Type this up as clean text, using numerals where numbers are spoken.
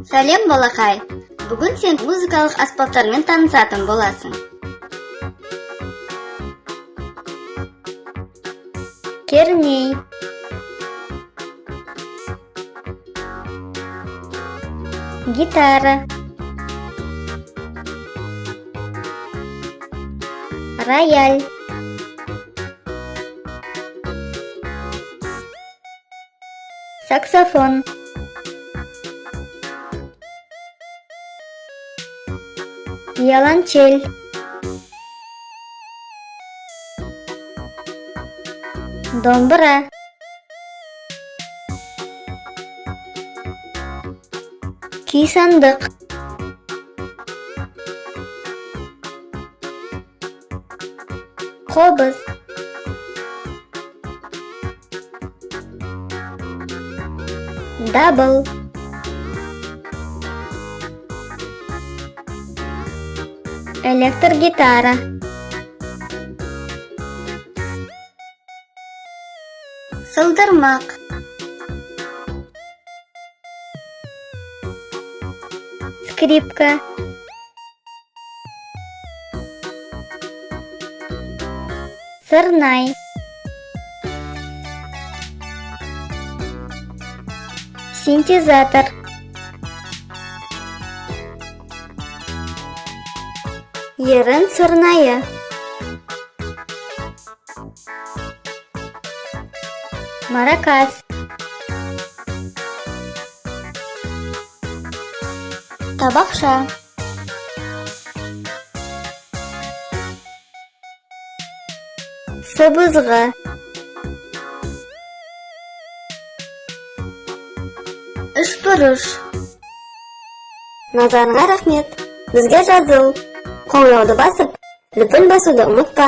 Сәлем, балақай. Бүгін сен музыкалық аспаптармен танысатын боласың. Керней, гитара, рояль, саксофон, виолончель, домбыра, күй сандық, қобыз, дабыл, электр гитара, сылдырмақ, скрипка, сырнай, синтезатор, ерін сырнайы, маракас, табақша, сыбызғы, үшбұрыш. Назарыңа рахмет. Бізге жазыл. Қоңырауды басып, лүпіл басуды ұмытпа.